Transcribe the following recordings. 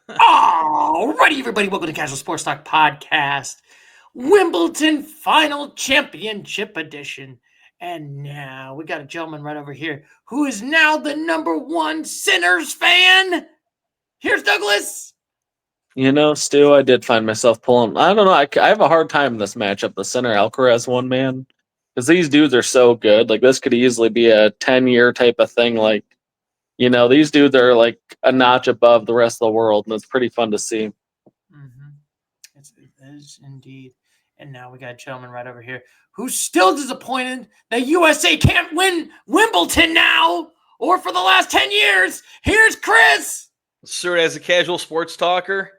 Alrighty, everybody, welcome to Casual Sports Talk Podcast, Wimbledon Final Championship Edition. And now we got a gentleman right over here who is now the #1 Sinners fan. Here's Douglas. Stu, I did find myself pulling. I don't know. I have a hard time in this matchup. The center Alcaraz one, man, because these dudes are so good. Like this could easily be a 10-year type of thing. Like, these dudes are like a notch above the rest of the world, and it's pretty fun to see. Mm-hmm. It is indeed. And now we got a gentleman right over here who's still disappointed that USA can't win Wimbledon now or for the last 10 years. Here's Chris. Sir, as a casual sports talker,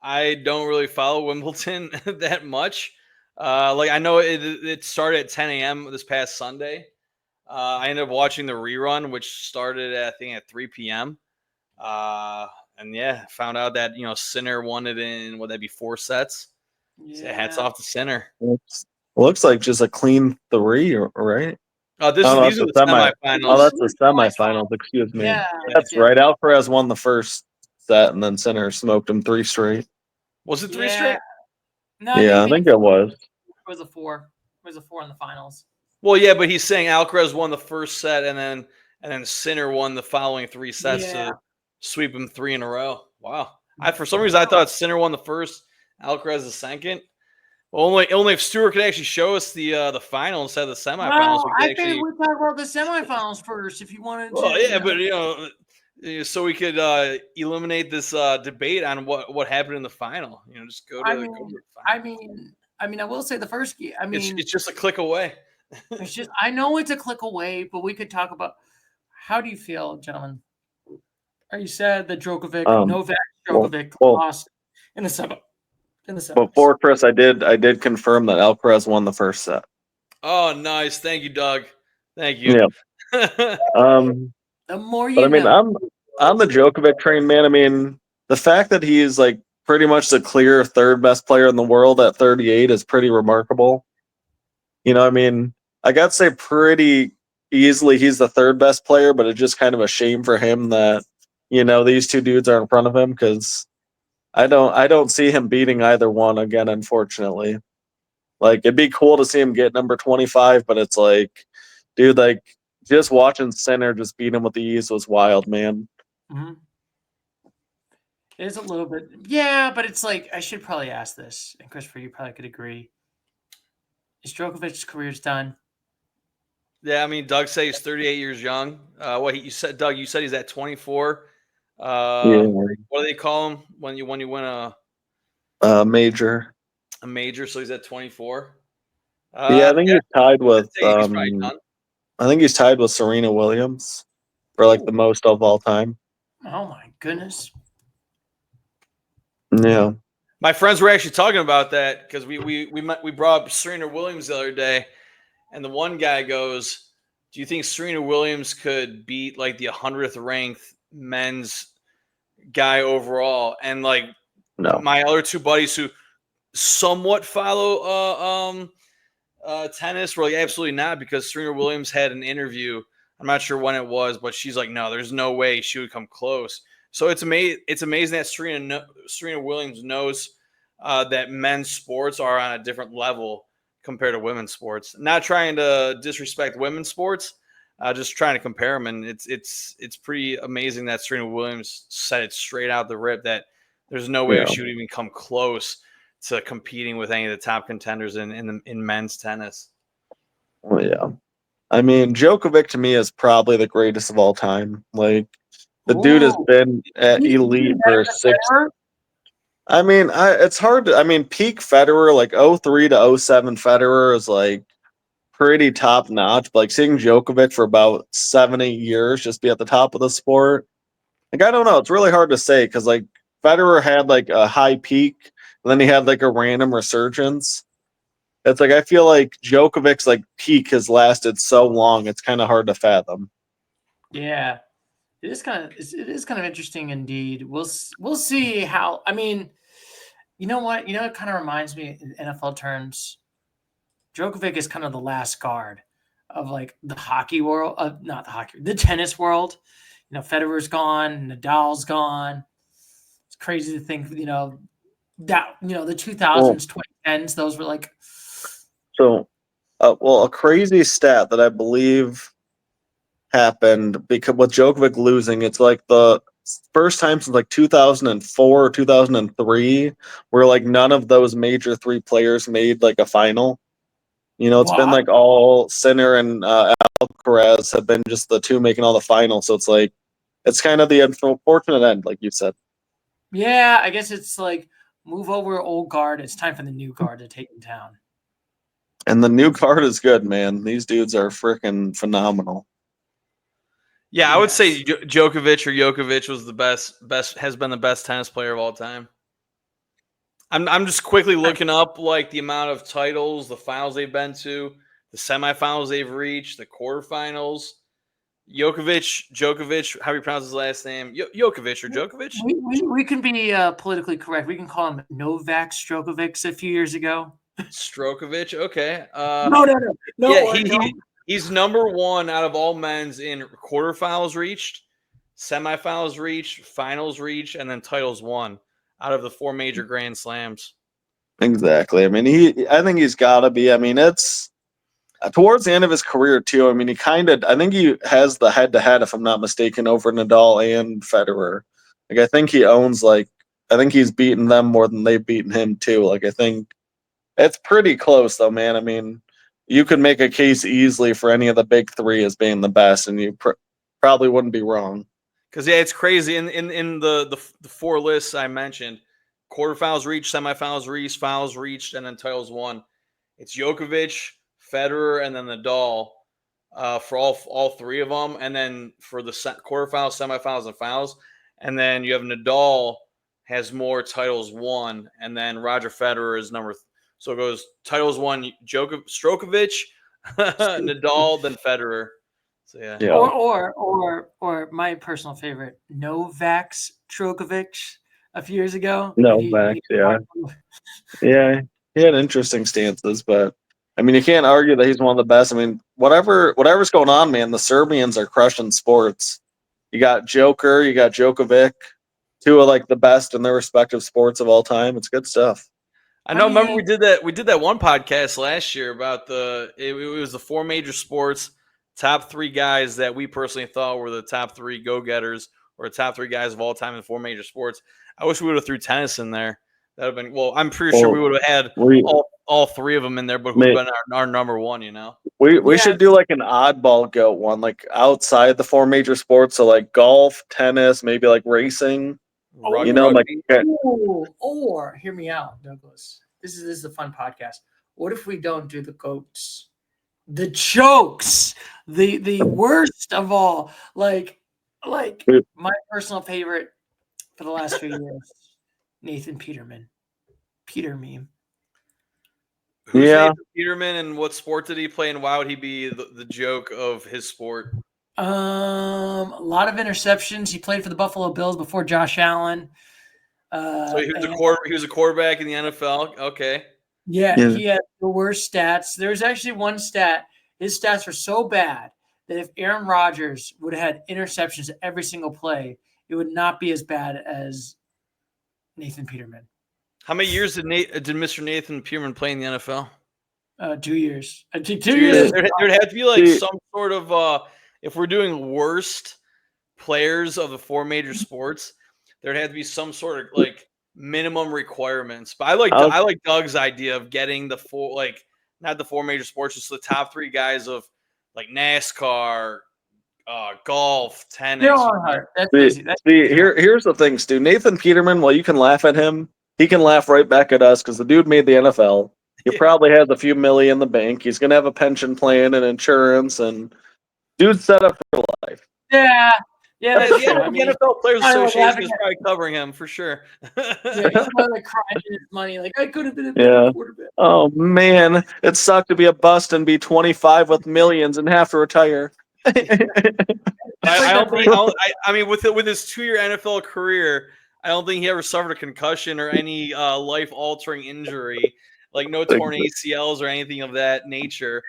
I don't really follow Wimbledon that much. I know it started at 10 a.m. this past Sunday. I ended up watching the rerun, which started I think at 3 p.m. And yeah, found out that Sinner won it in would that be 4 sets? Yeah. So hats off to Sinner. Looks like just a clean 3, right? These are the semifinals. Oh, that's the semifinals. Excuse me. Yeah, that's right. Alcaraz won the first set, and then Sinner smoked him 3 straight. Was it 3 straight? No, I think it was. It was a 4. It was a 4 in the finals. Well, yeah, but he's saying Alcaraz won the first set, and then Sinner won the following 3 sets to sweep him 3 in a row. Wow. For some reason I thought Sinner won the first, Alcaraz the second. Well, only if Stuart could actually show us the final instead of the semifinals. Well, I think we talk about the semifinals first, if you wanted to. Well, yeah, but so we could eliminate this debate on what happened in the final. Just go to. I will say the first. It's just a click away. It's just I know it's a click away, but we could talk about. How do you feel, gentlemen? Are you sad that Novak Djokovic lost in the semi? Before Chris, I did confirm that Alcaraz won the first set. Oh, nice! Thank you, Doug. Thank you. Yeah. The more you know. I'm the Djokovic train, man. I mean, the fact that he's like pretty much the clear 3rd best player in the world at 38 is pretty remarkable. I gotta say pretty easily he's the 3rd best player, but it's just kind of a shame for him that these 2 dudes are in front of him because. I don't see him beating either one again, unfortunately. Like, it'd be cool to see him get number 25, but it's like, dude, like, just watching Sinner just beat him with the ease was wild, man. Mm-hmm. It is a little bit. Yeah, but it's like, I should probably ask this, and Christopher, you probably could agree. Is Djokovic's career's done? Yeah, I mean, Doug says he's 38 years young. You said, Doug, you said he's at 24. What do they call him when you win a major? A major, so he's at 24. I think he's tied with. I think he's tied with Serena Williams for like the most of all time. Oh my goodness! Yeah, my friends were actually talking about that because we brought up Serena Williams the other day, and the one guy goes, "Do you think Serena Williams could beat like the 100th ranked men's guy overall?" And like my other 2 buddies who somewhat follow tennis were like, absolutely not, because Serena Williams had an interview. I'm not sure when it was, but she's like, no, there's no way she would come close. So it's amazing that Serena Williams knows that men's sports are on a different level compared to women's sports. Not trying to disrespect women's sports, just trying to compare them, and it's pretty amazing that Serena Williams said it straight out the rip that there's no way she would even come close to competing with any of the top contenders in men's tennis. Well, yeah, I mean, Djokovic to me is probably the greatest of all time. Like, the dude has been at elite for 6. I mean, it's hard to. I mean, peak Federer, like 03 to 07 Federer is like pretty top notch. But like seeing Djokovic for about 7-8 years just be at the top of the sport, like I don't know. It's really hard to say because like Federer had like a high peak, and then he had like a random resurgence. It's like I feel like Djokovic's like peak has lasted so long, it's kind of hard to fathom. Yeah, it is kind of interesting indeed. We'll see how. I mean, you know what? It kind of reminds me in NFL terms. Djokovic is kind of the last guard of like the hockey world, the tennis world. Federer's gone, Nadal's gone. It's crazy to think, that the 2000s, 2010s, those were like. So, a crazy stat that I believe happened because with Djokovic losing, it's like the first time since like 2004 or 2003 where like none of those major three players made like a final. It's been like all Sinner and Alcaraz have been just the two making all the finals. So it's like it's kind of the unfortunate end, like you said. Yeah, I guess it's like move over old guard. It's time for the new guard to take in town. And the new card is good, man. These dudes are freaking phenomenal. Yeah, I would say Djokovic was the best has been the best tennis player of all time. I'm just quickly looking up like the amount of titles, the finals they've been to, the semifinals they've reached, the quarterfinals. Djokovic, how do you pronounce his last name? Djokovic or Djokovic? We can be politically correct. We can call him Novak Djokovic a few years ago. Strokovic, okay. No. He's number one out of all men's in quarterfinals reached, semifinals reached, finals reached, and then titles won out of the four major Grand Slams. Exactly. I mean, I think he's got to be. I mean, it's towards the end of his career too. I mean, I think he has the head-to-head, if I'm not mistaken, over Nadal and Federer. Like, I think he owns I think he's beaten them more than they've beaten him too. Like, I think it's pretty close though, man. I mean, you could make a case easily for any of the big three as being the best, and you probably wouldn't be wrong. Because it's crazy in the four lists I mentioned: quarterfinals reached, semifinals reached, finals reached, and then titles won. It's Djokovic, Federer, and then Nadal for all three of them, and then for the quarterfinals, semifinals, and finals, and then you have Nadal has more titles won, and then Roger Federer is number. So it goes titles won, Strokovic, Nadal, then Federer. So yeah. Or my personal favorite, Novak Djokovic a few years ago. Yeah, he had interesting stances, but I mean, you can't argue that he's one of the best. I mean, whatever's going on, man, the Serbians are crushing sports. You got Joker, you got Djokovic, two of like the best in their respective sports of all time. It's good stuff. I know. Remember we did that one podcast last year about it was the four major sports, top three guys that we personally thought were the top three go-getters or the top three guys of all time in four major sports. I wish we would have threw tennis in there. That would have been I'm pretty sure we would have had all three of them in there, but who'd been our number one? We should do like an oddball goat one, like outside the four major sports, so like golf, tennis, maybe like racing. Rugby. Or hear me out, Douglas. This is a fun podcast. What if we don't do the goats, the chokes, the worst of all? Like my personal favorite for the last few years, Nathan Peterman, Peter meme. Who's Nathan Peterman, and what sport did he play, and why would he be the joke of his sport? A lot of interceptions. He played for the Buffalo Bills before Josh Allen. So he was a quarterback in the NFL. Okay. Yeah, he had the worst stats. There was actually one stat. His stats were so bad that if Aaron Rodgers would have had interceptions every single play, it would not be as bad as Nathan Peterman. How many years did Mr. Nathan Peterman play in the NFL? 2 years. 2 years. There'd have to be like some sort of if we're doing worst players of the four major sports, there'd have to be some sort of like minimum requirements. But I like Doug's idea of getting the four, not the four major sports, just the top three guys of like NASCAR, golf, tennis. That's easy. Here's the thing, Stu. Nathan Peterman, while you can laugh at him, he can laugh right back at us because the dude made the NFL. He probably has a few million in the bank. He's gonna have a pension plan and insurance, and dude's set up for life. Yeah. Yeah, the NFL Players Association is probably covering him for sure. Yeah, he's probably crying his money. Like, I could have been a better quarterback. Oh man, it sucked to be a bust and be 25 with millions and have to retire. I mean, with his 2-year NFL career, I don't think he ever suffered a concussion or any life-altering injury, like no torn ACLs or anything of that nature.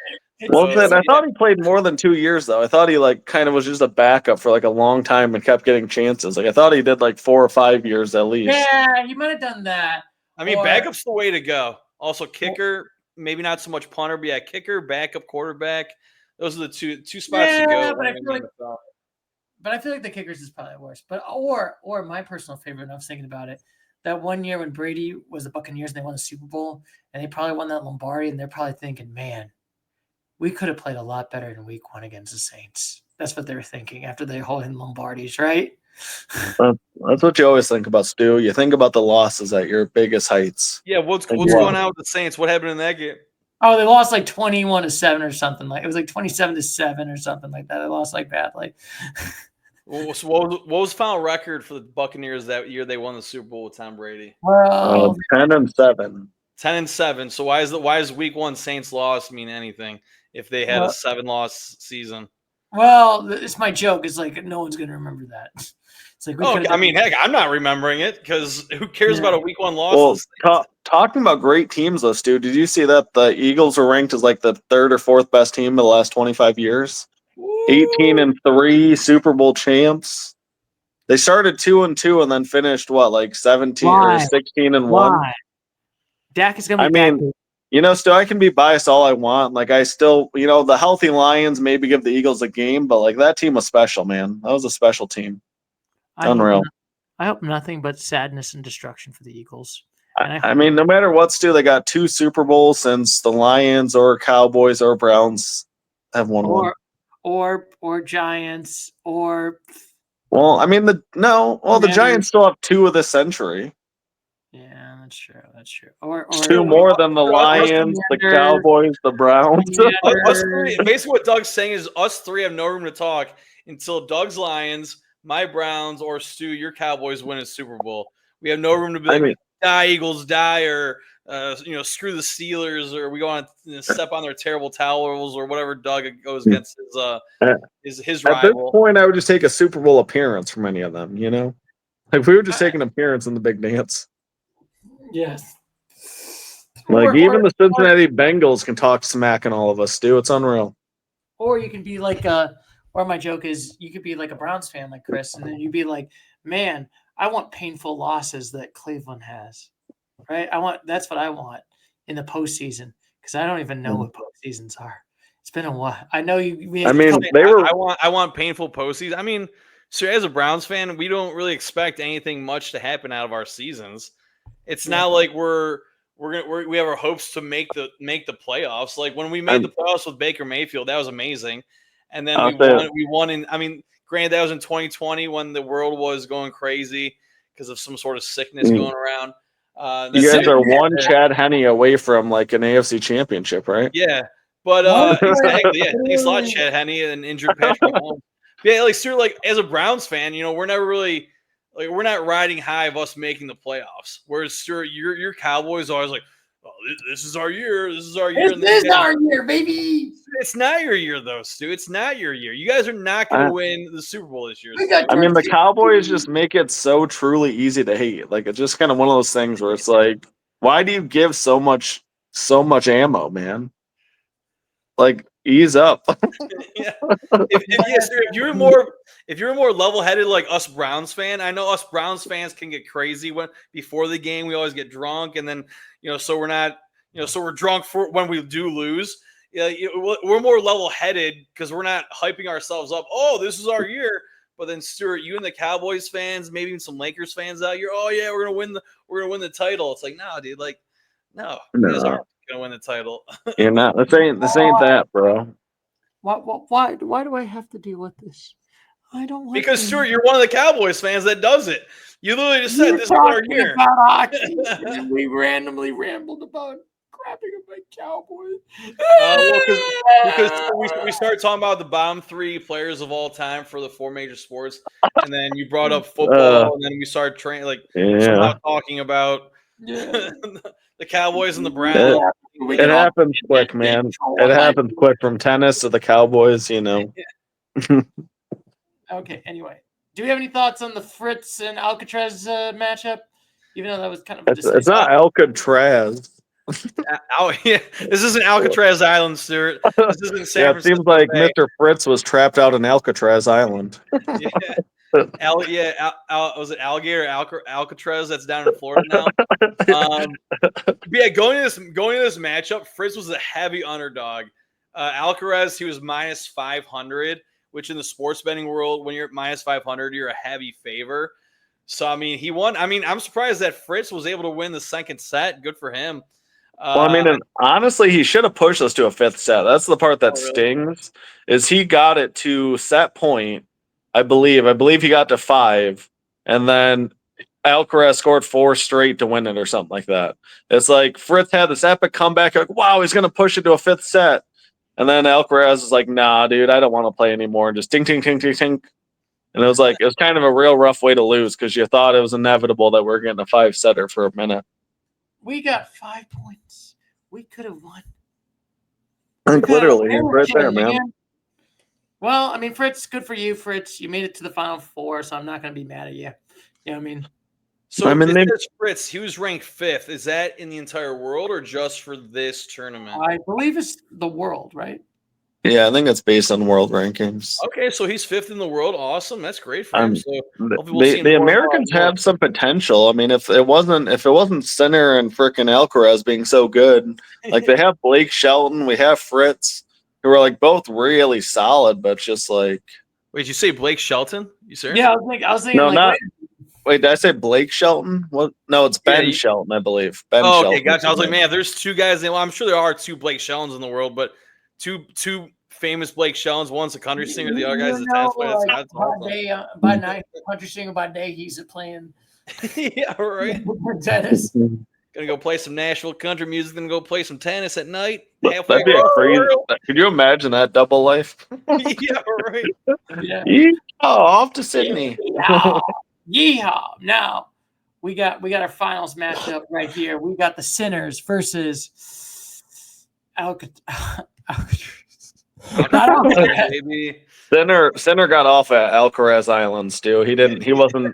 Well, then I thought he played more than 2 years though. I thought he like kind of was just a backup for like a long time and kept getting chances. Like I thought he did like 4 or 5 years at least. Yeah, he might have done that. I mean, backup's the way to go. Also, kicker, maybe not so much punter, but yeah, kicker, backup, quarterback. Those are the two spots to go. But I feel like the kickers is probably worse. But or my personal favorite, and I was thinking about it, that one year when Brady was the Buccaneers and they won the Super Bowl, and they probably won that Lombardi, and they're probably thinking, man, we could have played a lot better in week 1 against the Saints. That's what they're thinking after they hold in Lombardis, right? That's what you always think about, Stu. You think about the losses at your biggest heights. Yeah, what's going on with the Saints? What happened in that game? Oh, they lost like 21-7 or something. Like it was like 27-7 or something like that. They lost like badly. So what was final record for the Buccaneers that year they won the Super Bowl with Tom Brady? Well, 10-7. 10-7. So why is week 1 Saints loss mean anything if they had a 7-loss season? Well, it's my joke. It's like no one's gonna remember that. It's like heck, I'm not remembering it because who cares about a week 1 loss? Well, talking about great teams, though, Stu, did you see that the Eagles were ranked as like the 3rd or 4th best team in the last 25 years? 18-3 Super Bowl champs. They started 2-2 and then finished like 17 or 16-1. Dak is gonna be back. Stu, I can be biased all I want. Like I still, the healthy Lions maybe give the Eagles a game, but like that team was special, man. That was a special team. Unreal. I hope nothing but sadness and destruction for the Eagles. I mean, no matter what, Stu, they got 2 Super Bowls since the Lions or Cowboys or Browns have won one. Or Giants or. Well, I mean the Giants still have 2 of the century. Yeah, that's true. Or 2 more than the Lions, the Cowboys, the Browns. Basically, what Doug's saying is us 3 have no room to talk until Doug's Lions, my Browns, or Stu, your Cowboys win a Super Bowl. We have no room to be like, die Eagles, die, or screw the Steelers, or we go on step on their terrible towels, or whatever Doug goes against his rival. At this point, I would just take a Super Bowl appearance from any of them. Like we would just take an appearance in the big dance. Yes. Like even the Cincinnati Bengals can talk smack on all of us, Stu. It's unreal. Or you can be like or my joke is you could be like a Browns fan like Chris, and then you'd be like, man, I want painful losses that Cleveland has. Right? That's what I want in the postseason, because I don't even know what postseasons are. It's been a while. I know you. I want painful postseasons. I mean, so as a Browns fan, we don't really expect anything much to happen out of our seasons. It's not like we have our hopes to make the playoffs. Like when we made the playoffs with Baker Mayfield, that was amazing. And then we won in. I mean, granted, that was in 2020 when the world was going crazy because of some sort of sickness going around. You guys are one Chad Henne away from like an AFC championship, right? Yeah, but exactly. Yeah, thanks a lot, Chad Henne, and injured Patrick Mahomes. Yeah, like Stuart, like as a Browns fan, we're never really we're not riding high of us making the playoffs. Whereas Stuart, your Cowboys are always like, oh, this is our year. This is our year. This is our year, baby. It's not your year, though, Stu. It's not your year. You guys are not going to win the Super Bowl this year. I mean, the Cowboys just make it so truly easy to hate. Like, it's just kind of one of those things where it's like, why do you give so much ammo, man? Like, ease up. Yeah. If you were more level-headed like us Browns fan, I know us Browns fans can get crazy before the game. We always get drunk, and then so we're not so we're drunk for when we do lose. Yeah, we're more level-headed because we're not hyping ourselves up. Oh, this is our year. But then Stuart, you and the Cowboys fans, maybe even some Lakers fans out here. Oh yeah, we're gonna win the title. It's like, no, dude, like, no, you guys aren't gonna win the title. You're not. This ain't that, bro. Why do I have to deal with this? I don't want because Stuart, you're one of the Cowboys fans that does it. You literally just said this is our year. About hockey, and we randomly rambled about crapping on my Cowboys. Because we started talking about the bottom 3 players of all time for the 4 major sports, and then you brought up football, and then we started somehow talking about the Cowboys and the Browns. It happens quick, man. It happens quick from tennis to the Cowboys, Okay, anyway. Do we have any thoughts on the Fritz and Alcatraz matchup? Even though that was kind of it's not Alcatraz. Yeah, this isn't Alcatraz Island, Stuart. This isn't San Yeah, it Francisco seems like Bay. Mr. Fritz was trapped out in Alcatraz Island. Yeah. Was it Alligator Alcatraz that's down in Florida now? But yeah, going to this matchup, Fritz was a heavy underdog. Alcaraz, he was minus 500, which in the sports betting world, when you're at minus 500, you're a heavy favor. So I mean, he won. I mean, I'm surprised that Fritz was able to win the second set. Good for him. Well, I mean, and honestly, he should have pushed us to a fifth set. That's the part that stings. Is he got it to set point? I believe he got to 5, and then Alcaraz scored 4 straight to win it or something like that. It's like Fritz had this epic comeback. Like, wow, he's gonna push it to a fifth set, and then Alcaraz is like, nah, dude, I don't want to play anymore, and just ting ting ting ting ting. And it was kind of a real rough way to lose because you thought it was inevitable that we're getting a 5-setter for a minute. We got 5 points. We could have won. Literally, he's right there, man. Well, I mean, Fritz, good for you, Fritz. You made it to the Final Four, so I'm not going to be mad at you. You know what I mean? So I mean, Fritz, he was ranked 5th. Is that in the entire world or just for this tournament? I believe it's the world, right? Yeah, I think it's based on world rankings. Okay, so he's 5th in the world. Awesome, that's great for him. So the Americans have some potential. I mean, if it wasn't Sinner and frickin' Alcaraz being so good, like they have Blake Shelton, we have Fritz, who are like both really solid, but just like. Wait, did you say Blake Shelton? You serious? Yeah, I was thinking. No, like, not. Wait, did I say Blake Shelton? What? No, it's Ben Shelton, I believe. Ben Shelton. Okay, gotcha. I was like, man, there's 2 guys. Well, I'm sure there are 2 Blake Sheltons in the world, but two famous Blake Sheltons. One's a country singer, the other guy's a tennis player. That's awesome. By night, country singer. By day, he's playing. Yeah, right. Tennis. Gonna go play some Nashville country music, then go play some tennis at night. That'd be crazy. Could you imagine that double life? Yeah, right. Yeah. Yeehaw, off to Sydney. Yeehaw. Now we got our finals matchup right here. We got the Sinners versus Alcatraz. Sinner got off at Alcaraz Island, Stu. He wasn't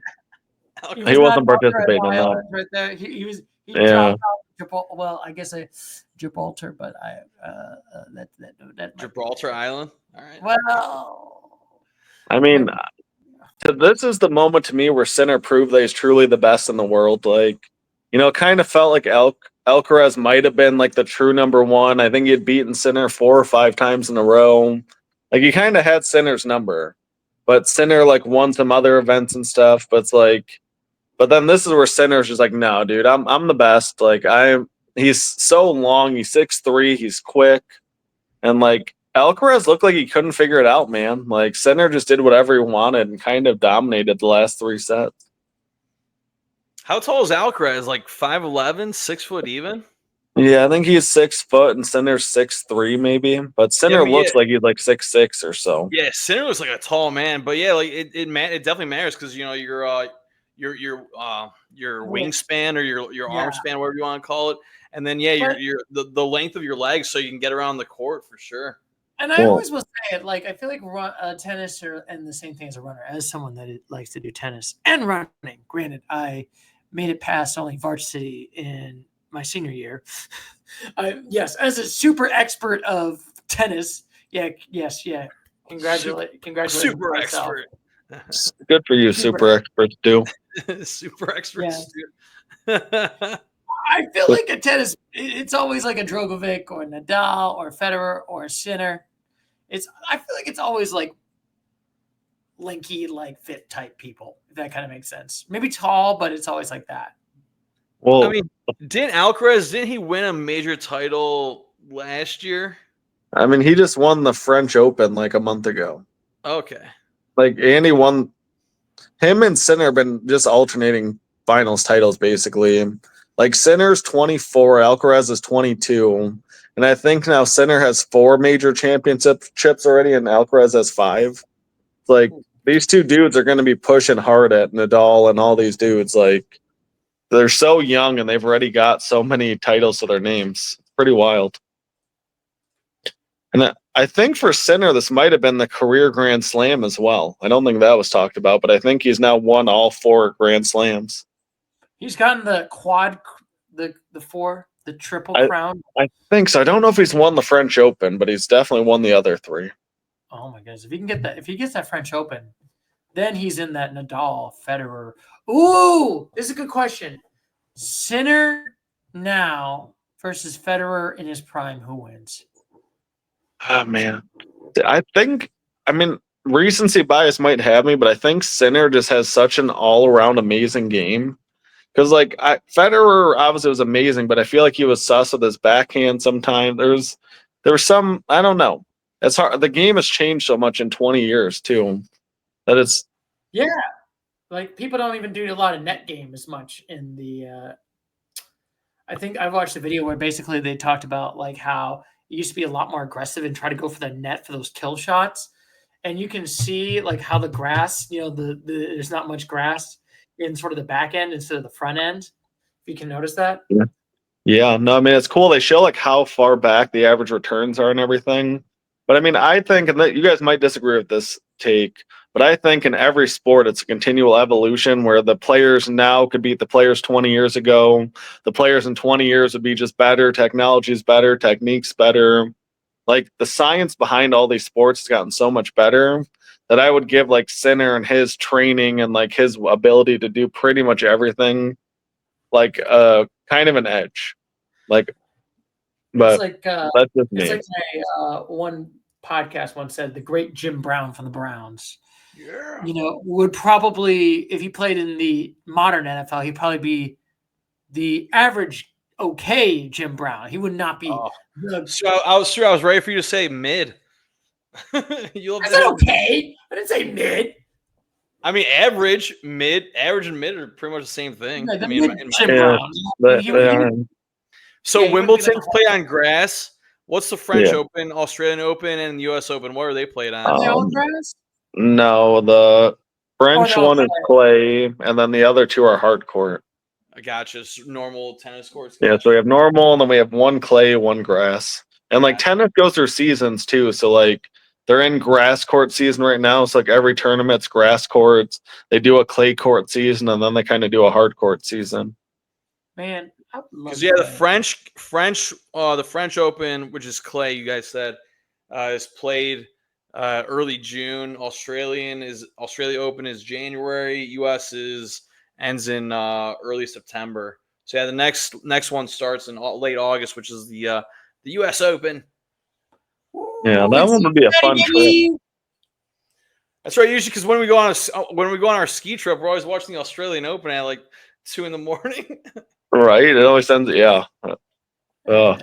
participating in that. Right there. He dropped out. Well, I guess Gibraltar, but that Gibraltar Island. All right. Well, I mean, this is the moment to me where Sinner proved that he's truly the best in the world. Like, it kind of felt like Alcaraz might have been like the true number 1. I think he had beaten Sinner 4 or 5 times in a row. Like, he kind of had Sinner's number, but Sinner like won some other events and stuff. But it's like, but then this is where Sinner's just like, no, dude, I'm the best. Like, he's so long. He's 6'3". He's quick, and like Alcaraz looked like he couldn't figure it out, man. Like, Sinner just did whatever he wanted and kind of dominated the last 3 sets. How tall is Alcaraz? Like 5'11", 6 foot even? Yeah, I think he's 6 foot and Sinner's 6'3", maybe. But Sinner looks like he's like 6'6" or so. Yeah, Sinner looks like a tall man, but yeah, like it definitely matters because your wingspan or your arm span, whatever you want to call it, and then your the length of your legs so you can get around the court for sure. And I always will say it, like, I feel like tennis and the same thing as a runner, as someone that likes to do tennis and running. Granted, I made it past only varsity in my senior year. Yes, as a super expert of tennis. Yes. Congratulations. Super expert. Good for you, super experts, do. Super experts, do. I feel like a tennis, it's always like a Djokovic or Nadal or Federer or a Sinner. I feel like it's always like lanky, like fit type people, if that kind of makes sense. Maybe tall, but it's always like that. Well, I mean, didn't he win a major title last year? I mean, he just won the French Open like a month ago. Okay. Like, Andy won. Him and Sinner have been just alternating finals titles, basically. Like, Sinner's 24, Alcaraz is 22. And I think now Sinner has 4 major championships already, and Alcaraz has 5. Like, these 2 dudes are going to be pushing hard at Nadal and all these dudes. Like, they're so young, and they've already got so many titles to their names. It's pretty wild. And I think for Sinner, this might have been the career Grand Slam as well. I don't think that was talked about, but I think he's now won all 4 Grand Slams. He's gotten the quad, the 4. The Triple Crown? I think so. I don't know if he's won the French Open, but he's definitely won the other 3. Oh my goodness! If he can get that, if he gets that French Open, then he's in that Nadal, Federer. Ooh, this is a good question. Sinner now versus Federer in his prime. Who wins? Oh man, I mean, recency bias might have me, but I think Sinner just has such an all-around amazing game. Because Federer obviously was amazing, but I feel like he was sus with his backhand sometimes. There was some, I don't know. It's hard. The game has changed so much in 20 years too that it's like people don't even do a lot of net game as much in the. I think I watched a video where basically they talked about like how it used to be a lot more aggressive and try to go for the net for those kill shots, and you can see like how the grass, there's not much grass in sort of the back end instead of the front end. If you can notice that. Yeah, no, I mean it's cool. They show like how far back the average returns are and everything. But I mean, I think, and that you guys might disagree with this take, but I think in every sport it's a continual evolution where the players now could beat the players 20 years ago. The players in 20 years would be just better, technology's better, techniques better. Like the science behind all these sports has gotten so much better that I would give like Sinner and his training and like his ability to do pretty much everything like kind of an edge. Like, but that's just me. It's like my one podcast once said, the great Jim Brown from the Browns. Yeah. Would probably, if he played in the modern NFL, he'd probably be the average okay Jim Brown. He would not be. So I was ready for you to say mid. I said okay. I didn't say mid. I mean, average and mid are pretty much the same thing. Yeah, I mean, Jim Brown. So Wimbledon's play on grass. What's the French Open, Australian Open, and U.S. Open? What are they played on? Are they on grass? No, the French one is clay, and then the other 2 are hard court. I gotcha. Normal tennis courts. Yeah, so we have normal, and then we have 1 clay, 1 grass. And like tennis goes through seasons too. So like they're in grass court season right now. So like every tournament's grass courts. They do a clay court season, and then they kind of do a hard court season. Man, because the French Open, which is clay, you guys said, is played early June. Australia Open is January. U.S. ends in early September. So yeah, the next one starts in late August, which is the U.S. Open. Yeah, that one would be a fun trip. That's right. Usually, because when we go on our ski trip, we're always watching the Australian Open at like 2 a.m. Right. It always ends. Yeah. But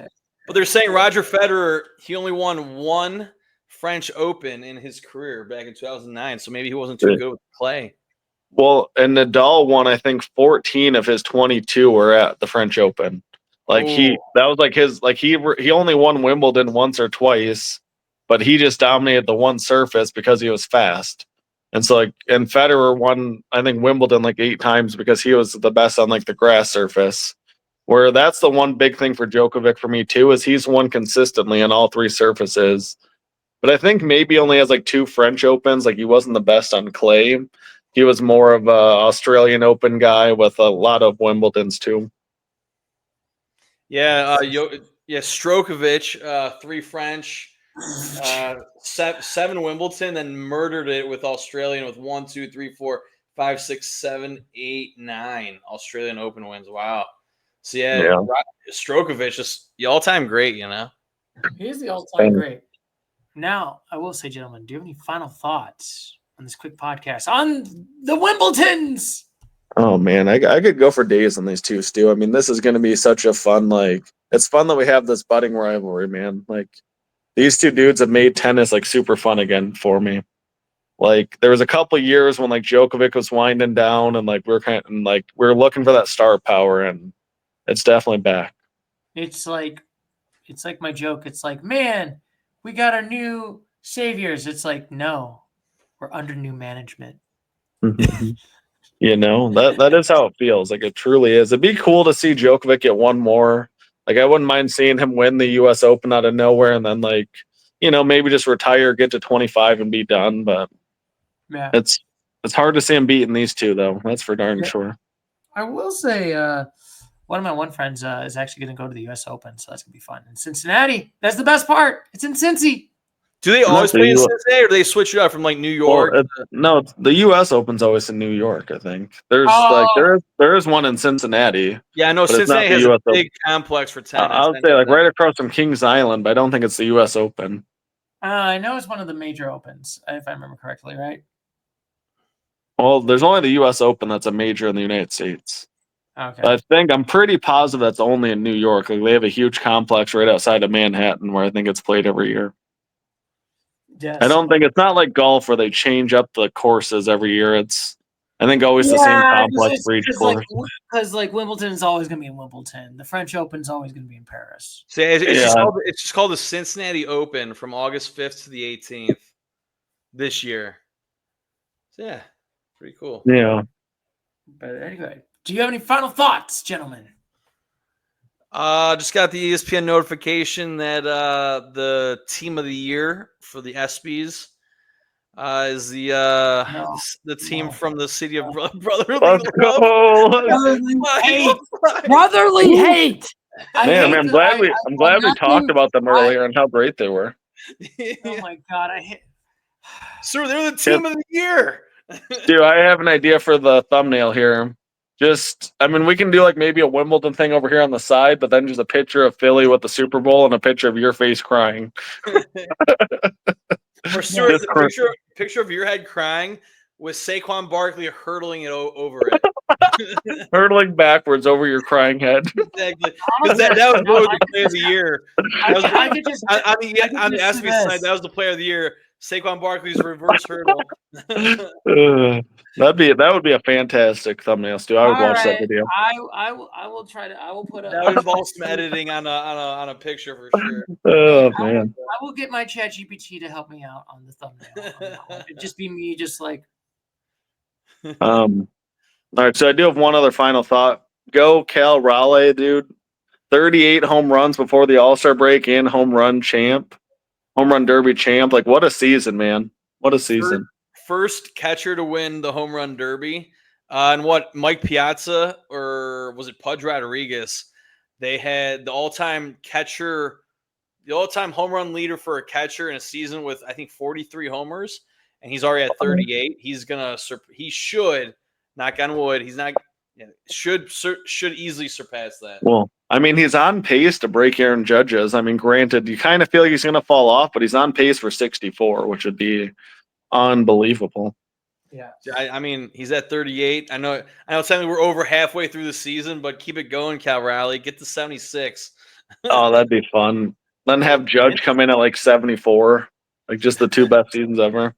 they're saying Roger Federer, he only won 1 French Open in his career back in 2009, so maybe he wasn't too good with clay. Well, and Nadal won, I think, 14 of his 22 were at the French Open. Like that was like his, like he only won Wimbledon once or twice, but he just dominated the one surface because he was fast. And so and Federer won, I think, Wimbledon like 8 times because he was the best on like the grass surface. Where that's the one big thing for Djokovic for me too, is he's won consistently on all 3 surfaces. But I think maybe only has like 2 French Opens. Like he wasn't the best on clay. He was more of a Australian Open guy with a lot of Wimbledons too. Yeah, Strokovic, 3 French, 7 Wimbledon, then murdered it with Australian with 1, 2, 3, 4, 5, 6, 7, 8, 9 Australian Open wins. Wow. So yeah. Strokovic, just the all-time great, He's the all-time great. Now, I will say, gentlemen, do you have any final thoughts on this quick podcast on the Wimbledons? Oh man, I could go for days on these 2, Stu. I mean, this is going to be such a fun, it's fun that we have this budding rivalry, man. Like, these 2 dudes have made tennis like super fun again for me. Like, there was a couple of years when like Djokovic was winding down, and like we're looking for that star power, and it's definitely back. It's like my joke. It's like, man, we got our new saviors. It's like, no, we're under new management. That is how it feels. Like, it truly is. It'd be cool to see Djokovic get 1 more. Like, I wouldn't mind seeing him win the U.S. Open out of nowhere, and then maybe just retire, get to 25, and be done. But yeah, it's hard to see him beating these 2 though. That's for darn sure. I will say, one of my friends is actually going to go to the U.S. Open, so that's going to be fun. In Cincinnati, that's the best part. It's in Cincy. Do they always play in Cincinnati, or do they switch it up from like New York? No, the U.S. Open's always in New York. I think there's there is one in Cincinnati. Yeah, I know Cincinnati has a big complex for tennis. I would say like right across from Kings Island, but I don't think it's the U.S. Open. I know it's one of the major opens, if I remember correctly, right? Well, there's only the U.S. Open that's a major in the United States. Okay. But I'm pretty positive that's only in New York. Like they have a huge complex right outside of Manhattan where I think it's played every year. Yes. I don't think it's not like golf where they change up the courses every year. I think always the same complex for each course. Because like Wimbledon is always going to be in Wimbledon. The French Open is always going to be in Paris. So it's just called the Cincinnati Open from August 5th to the 18th this year. So yeah, pretty cool. Yeah. But anyway, do you have any final thoughts, gentlemen? Just got the ESPN notification that the team of the year for the ESPYs is the team from the city of brotherly love. Brotherly hate. Man, I'm glad we talked about them earlier and how great they were. Oh my god, I hate. So they're the team of the year. Dude, I have an idea for the thumbnail here. We can do like maybe a Wimbledon thing over here on the side, but then just a picture of Philly with the Super Bowl and a picture of your face crying. Or Stuart, a picture of your head crying with Saquon Barkley hurtling it over it. Hurtling backwards over your crying head. Exactly. Because that was voted the player of the year. On the ESPY side, that was the player of the year. Saquon Barkley's reverse hurdle. That would be a fantastic thumbnail, Stu. I would watch that video. I will try to. I will put. That would involve some editing on a picture for sure. Oh man! I will get my ChatGPT to help me out on the thumbnail. It'd just be me, just like. All right, so I do have one other final thought. Go Cal Raleigh, dude. 38 home runs before the All-Star break and home run derby champ. Like, what a season, man. What a season. First catcher to win the home run derby. And Mike Piazza, or was it Pudge Rodriguez? They had the all-time home run leader for a catcher in a season with, I think, 43 homers. And he's already at 38. He should, knock on wood, should easily surpass that. Well, he's on pace to break Aaron Judge's. Granted, you kind of feel like he's going to fall off, but he's on pace for 64, which would be unbelievable. Yeah. He's at 38. I know sadly we're over halfway through the season, but keep it going, Cal Raleigh. Get to 76. Oh, that'd be fun. Then have Judge come in at like 74. Like just the two best seasons ever.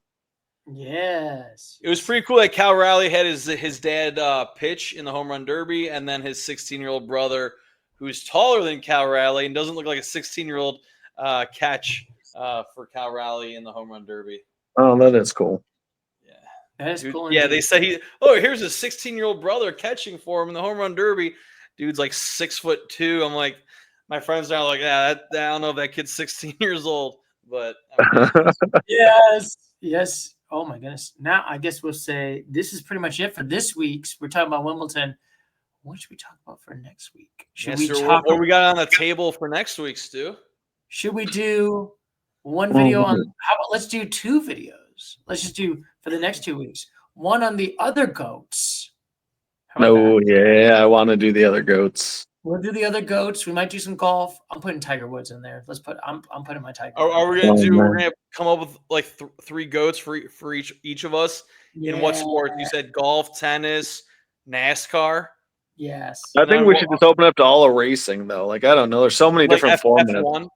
Yes. It was pretty cool that Cal Raleigh had his dad pitch in the home run derby, and then his 16-year-old brother, who's taller than Cal Raleigh and doesn't look like a 16-year-old, catch for Cal Raleigh in the home run derby. Oh, that is cool. Yeah, that is cool. Yeah, they said here's a 16-year-old brother catching for him in the home run derby. Dude's like 6'2". I'm like, my friends are like, I don't know if that kid's 16 years old, but yes. Oh my goodness. Now I guess we'll say this is pretty much it for this week's. We're talking about Wimbledon. What should we talk about for next week? What we got on the table for next week, Stu? Should we do one video on? How about let's do two videos? Let's just do for the next 2 weeks. One on the other goats. Yeah, I want to do the other goats. We'll do the other goats. We might do some golf. I'm putting Tiger Woods in there. I'm putting my Tiger. Are we gonna We're gonna come up with like 3 goats for each of us in what sport? You said golf, tennis, NASCAR. Yes. I think we should just open up to all of racing though. Like I don't know. There's so many different formats. F1.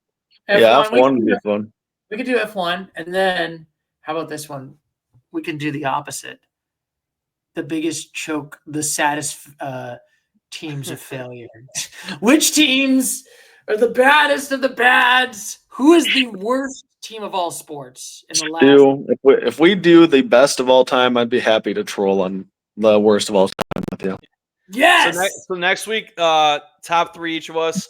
Yeah, F1 would be fun. We could do F1, and then how about this one? We can do the opposite. The biggest choke, the saddest teams of failure. Which teams are the baddest of the bads? Who is the worst team of all sports in the last? If we do the best of all time, I'd be happy to troll on the worst of all time with you. Yes. So next week, top 3 each of us: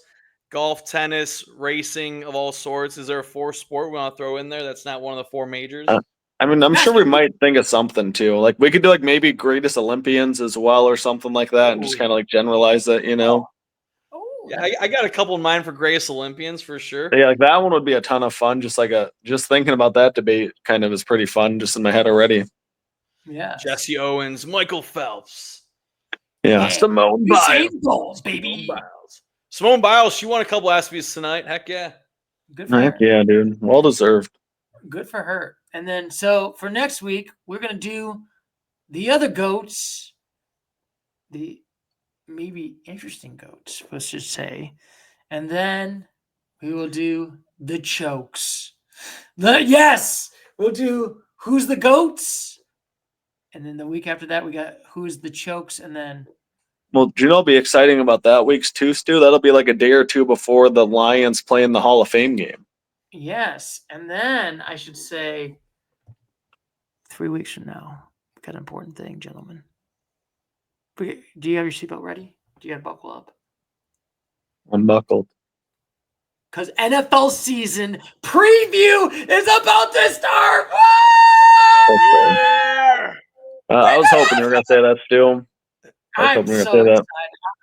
golf, tennis, racing of all sorts. Is there a 4th sport we want to throw in there that's not one of the 4 majors? I'm sure we might think of something too. Like we could do like maybe greatest Olympians as well or something like that, and just kind of like generalize it, you know? Yeah, I got a couple in mind for greatest Olympians for sure. Yeah, like that one would be a ton of fun. Just thinking about that debate kind of is pretty fun just in my head already. Yeah. Jesse Owens, Michael Phelps. Yeah, Simone Biles. Usain Bolt, baby. Simone Biles, she won a couple ESPYs tonight. Heck yeah. Good for Heck her. yeah, dude. Well deserved. Good for her. And then, so for next week, we're going to do the other GOATs, the maybe interesting GOATs, let's just say. And then we will do the chokes. Yes, we'll do who's the GOATs. And then the week after that, we got who's the chokes. And then, Well, do you know what'll be exciting about that week's too, Stu? That'll be like a day or two before the Lions play in the Hall of Fame game. yes. And then I should say 3 weeks from now, we've got an important thing, gentlemen. Do you have your seatbelt ready? Do you got to buckle up? Unbuckled. Because NFL season preview is about to start. Yeah. I was hoping you were going to say that, Stu. I'm so excited.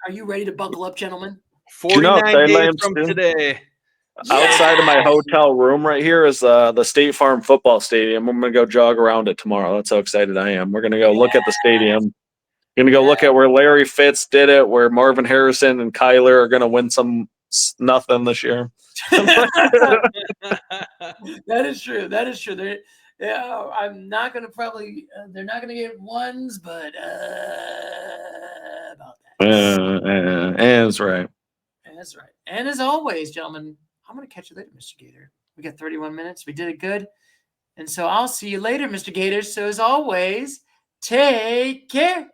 Are you ready to buckle up, gentlemen? 49 days from today. Outside of my hotel room right here is the State Farm football stadium. I'm going to go jog around it tomorrow. That's how excited I am. We're going to go look at the stadium. Going to go look at where Larry Fitz did it, where Marvin Harrison and Kyler are going to win some nothing this year. That is true. That is true. I'm not going to probably, they're not going to get ones, but about that. That's right. That's right. And as always, gentlemen, I'm going to catch you later, Mr. Gator. We got 31 minutes. We did it good. And so I'll see you later, Mr. Gator. So as always, take care.